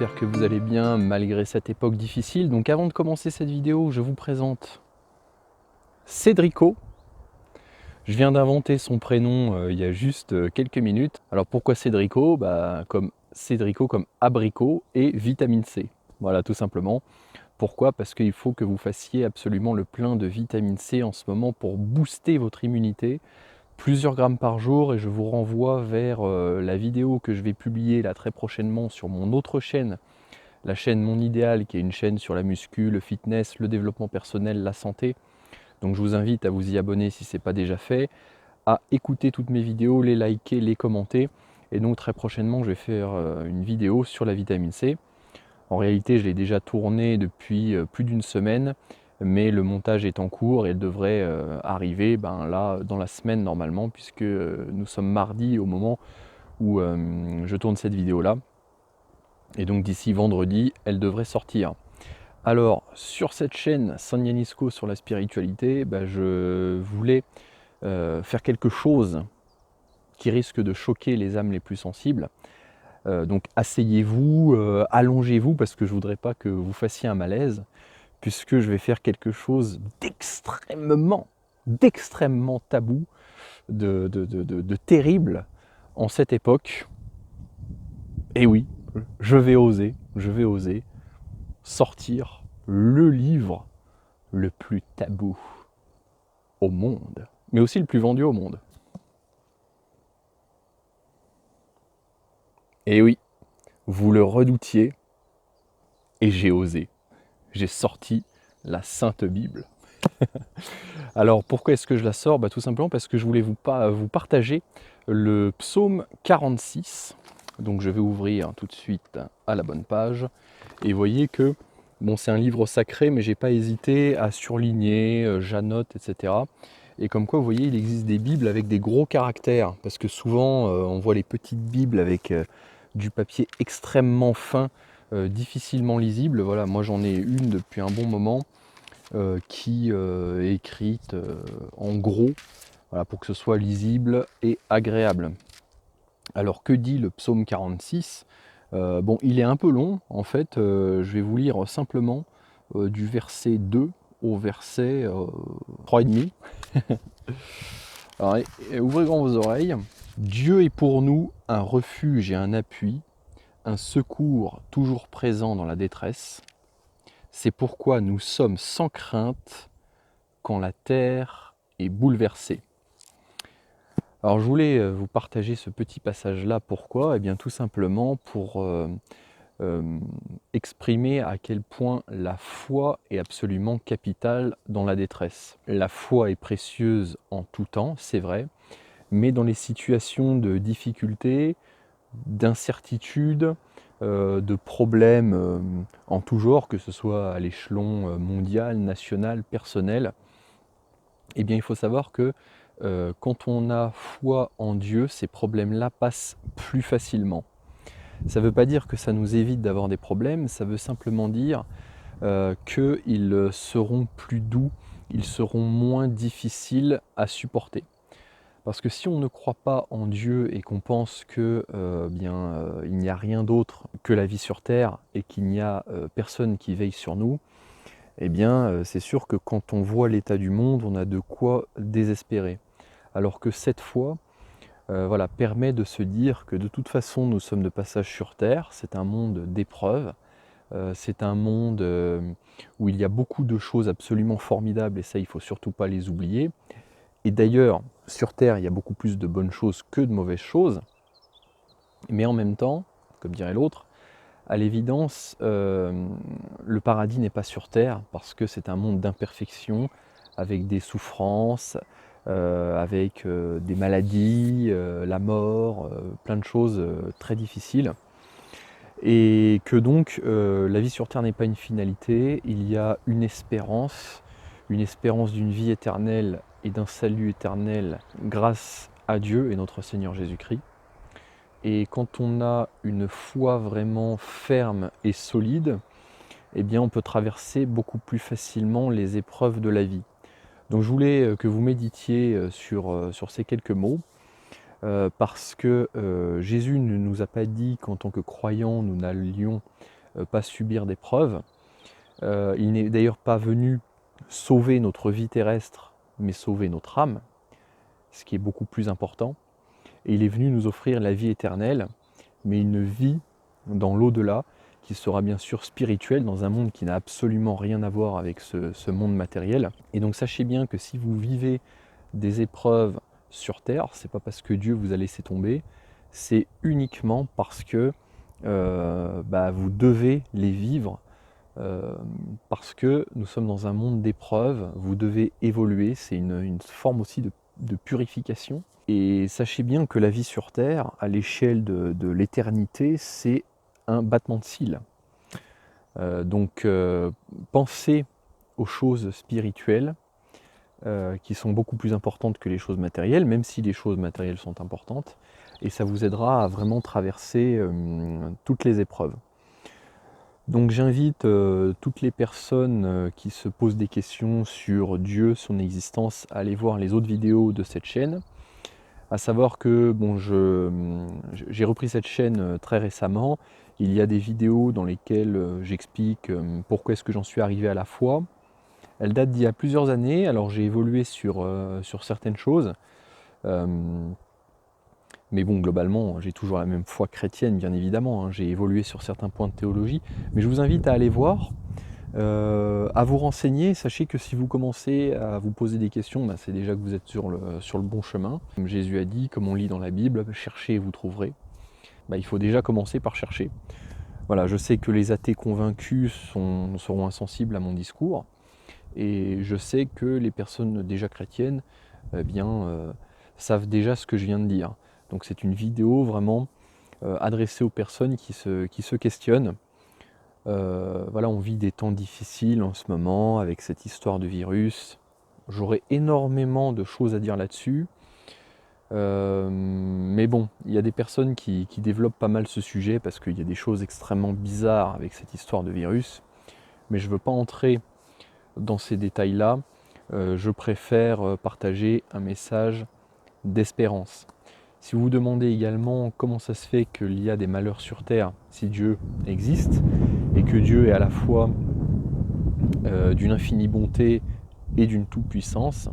j'espère que vous allez bien malgré cette époque difficile. Donc avant de commencer cette vidéo, je vous présente Cédrico. Je viens d'inventer son prénom il y a juste quelques minutes. Alors pourquoi Cédrico? Comme Cédrico, comme abricot et vitamine C. Voilà, tout simplement. Pourquoi? Parce qu'il faut que vous fassiez absolument le plein de vitamine C en ce moment pour booster votre immunité. Plusieurs grammes par jour, et je vous renvoie vers la vidéo que je vais publier là très prochainement sur mon autre chaîne, la chaîne Mon Idéal, qui est une chaîne sur la muscu, le fitness, le développement personnel, la santé. Donc je vous invite à vous y abonner si ce n'est pas déjà fait, à écouter toutes mes vidéos, les liker, les commenter. Et donc très prochainement, je vais faire une vidéo sur la vitamine C. En réalité, je l'ai déjà tournée depuis plus d'une semaine, mais le montage est en cours et elle devrait arriver là dans la semaine normalement, puisque nous sommes mardi au moment où je tourne cette vidéo là. Et donc d'ici vendredi, elle devrait sortir. Alors sur cette chaîne San Yanisco sur la spiritualité, je voulais faire quelque chose qui risque de choquer les âmes les plus sensibles. Donc asseyez-vous, allongez-vous, parce que je ne voudrais pas que vous fassiez un malaise, puisque je vais faire quelque chose d'extrêmement tabou, de terrible en cette époque. Et oui, je vais oser sortir le livre le plus tabou au monde, mais aussi le plus vendu au monde. Et oui, vous le redoutiez, et j'ai osé. J'ai sorti la Sainte Bible. Alors pourquoi est-ce que je la sors? Tout simplement parce que je voulais vous partager le psaume 46. Donc je vais ouvrir tout de suite à la bonne page. Et vous voyez que c'est un livre sacré, mais j'ai pas hésité à surligner, j'annote, etc. Et comme quoi, vous voyez, il existe des Bibles avec des gros caractères, parce que souvent on voit les petites Bibles avec du papier extrêmement fin, difficilement lisible. Voilà, moi j'en ai une depuis un bon moment qui est écrite en gros, voilà, pour que ce soit lisible et agréable. Alors que dit le psaume 46? Il est un peu long en fait, je vais vous lire simplement du verset 2 au verset 3,5. Alors, ouvrez grand vos oreilles. Dieu est pour nous un refuge et un appui, un secours toujours présent dans la détresse. C'est pourquoi nous sommes sans crainte quand la terre est bouleversée. Alors je voulais vous partager ce petit passage-là. Pourquoi? Eh bien tout simplement pour exprimer à quel point la foi est absolument capitale dans la détresse. La foi est précieuse en tout temps, c'est vrai, mais dans les situations de difficulté, d'incertitude, de problèmes en tout genre, que ce soit à l'échelon mondial, national, personnel, eh bien il faut savoir que quand on a foi en Dieu, ces problèmes-là passent plus facilement. Ça ne veut pas dire que ça nous évite d'avoir des problèmes, ça veut simplement dire qu'ils seront plus doux, ils seront moins difficiles à supporter. Parce que si on ne croit pas en Dieu et qu'on pense que il n'y a rien d'autre que la vie sur Terre et qu'il n'y a personne qui veille sur nous, eh bien c'est sûr que quand on voit l'état du monde, on a de quoi désespérer. Alors que cette foi permet de se dire que de toute façon nous sommes de passage sur Terre, c'est un monde d'épreuves, c'est un monde où il y a beaucoup de choses absolument formidables, et ça il ne faut surtout pas les oublier. Et d'ailleurs, sur Terre, il y a beaucoup plus de bonnes choses que de mauvaises choses, mais en même temps, comme dirait l'autre, à l'évidence, le paradis n'est pas sur Terre, parce que c'est un monde d'imperfection, avec des souffrances, avec des maladies, la mort, plein de choses très difficiles. Et que donc la vie sur Terre n'est pas une finalité, il y a une espérance d'une vie éternelle et d'un salut éternel grâce à Dieu et notre Seigneur Jésus-Christ. Et quand on a une foi vraiment ferme et solide, eh bien on peut traverser beaucoup plus facilement les épreuves de la vie. Donc je voulais que vous méditiez sur ces quelques mots, parce que Jésus ne nous a pas dit qu'en tant que croyants, nous n'allions pas subir d'épreuves. Il n'est d'ailleurs pas venu sauver notre vie terrestre, mais sauver notre âme, ce qui est beaucoup plus important. Et il est venu nous offrir la vie éternelle, mais une vie dans l'au-delà, qui sera bien sûr spirituelle, dans un monde qui n'a absolument rien à voir avec ce monde matériel. Et donc sachez bien que si vous vivez des épreuves sur Terre, c'est pas parce que Dieu vous a laissé tomber, c'est uniquement parce que vous devez les vivre, parce que nous sommes dans un monde d'épreuves, vous devez évoluer, c'est une forme aussi de purification. Et sachez bien que la vie sur Terre, à l'échelle de l'éternité, c'est un battement de cils. Donc pensez aux choses spirituelles, qui sont beaucoup plus importantes que les choses matérielles, même si les choses matérielles sont importantes, et ça vous aidera à vraiment traverser toutes les épreuves. Donc j'invite toutes les personnes qui se posent des questions sur Dieu, son existence, à aller voir les autres vidéos de cette chaîne. À savoir que bon, j'ai repris cette chaîne très récemment. Il y a des vidéos dans lesquelles j'explique pourquoi est-ce que j'en suis arrivé à la foi. Elle date d'il y a plusieurs années, alors j'ai évolué sur certaines choses. Mais bon, globalement, j'ai toujours la même foi chrétienne, bien évidemment. Hein. J'ai évolué sur certains points de théologie. Mais je vous invite à aller voir, à vous renseigner. Sachez que si vous commencez à vous poser des questions, c'est déjà que vous êtes sur le bon chemin. Comme Jésus a dit, comme on lit dans la Bible, cherchez et vous trouverez. Il faut déjà commencer par chercher. Voilà, je sais que les athées convaincus seront insensibles à mon discours. Et je sais que les personnes déjà chrétiennes savent déjà ce que je viens de dire. Donc c'est une vidéo vraiment adressée aux personnes qui se questionnent. Voilà, on vit des temps difficiles en ce moment avec cette histoire de virus. J'aurais énormément de choses à dire là-dessus. Mais bon, il y a des personnes qui développent pas mal ce sujet parce qu'il y a des choses extrêmement bizarres avec cette histoire de virus. Mais je ne veux pas entrer dans ces détails-là. Je préfère partager un message d'espérance. Si vous vous demandez également comment ça se fait qu'il y a des malheurs sur Terre si Dieu existe, et que Dieu est à la fois d'une infinie bonté et d'une toute-puissance,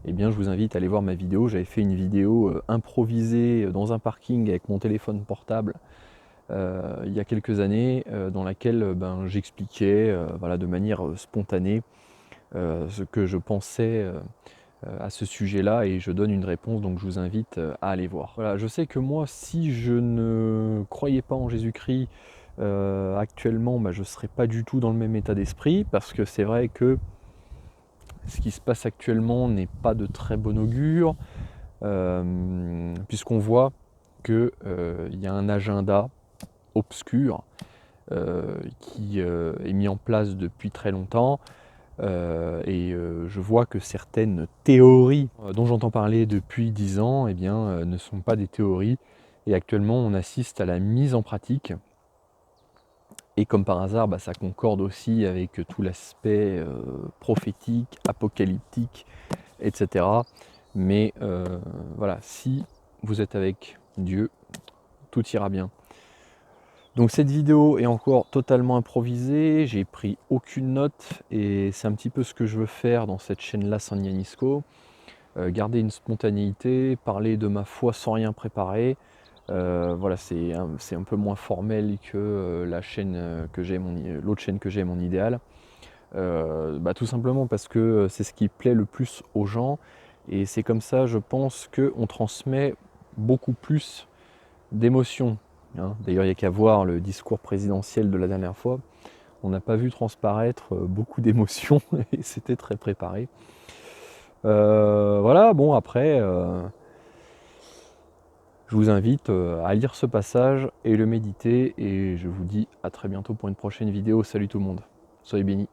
eh bien je vous invite à aller voir ma vidéo. J'avais fait une vidéo improvisée dans un parking avec mon téléphone portable il y a quelques années, dans laquelle j'expliquais de manière spontanée ce que je pensais à ce sujet-là, et je donne une réponse, donc je vous invite à aller voir. Voilà, je sais que moi, si je ne croyais pas en Jésus-Christ actuellement, je ne serais pas du tout dans le même état d'esprit, parce que c'est vrai que ce qui se passe actuellement n'est pas de très bon augure, puisqu'on voit qu'il y a un agenda obscur qui est mis en place depuis très longtemps. Je vois que certaines théories dont j'entends parler depuis 10 ans ne sont pas des théories, et actuellement on assiste à la mise en pratique, et comme par hasard ça concorde aussi avec tout l'aspect prophétique, apocalyptique, etc. Mais voilà, si vous êtes avec Dieu, tout ira bien. Donc cette vidéo est encore totalement improvisée, j'ai pris aucune note, et c'est un petit peu ce que je veux faire dans cette chaîne-là, San Yanisco. Garder une spontanéité, parler de ma foi sans rien préparer. Voilà, c'est un peu moins formel que la chaîne que j'ai, l'autre chaîne que j'ai, Mon Idéal. Tout simplement parce que c'est ce qui plaît le plus aux gens, et c'est comme ça, je pense, qu'on transmet beaucoup plus d'émotions. D'ailleurs, il n'y a qu'à voir le discours présidentiel de la dernière fois. On n'a pas vu transparaître beaucoup d'émotions et c'était très préparé. Voilà, bon après, je vous invite à lire ce passage et le méditer, et je vous dis à très bientôt pour une prochaine vidéo. Salut tout le monde, soyez bénis.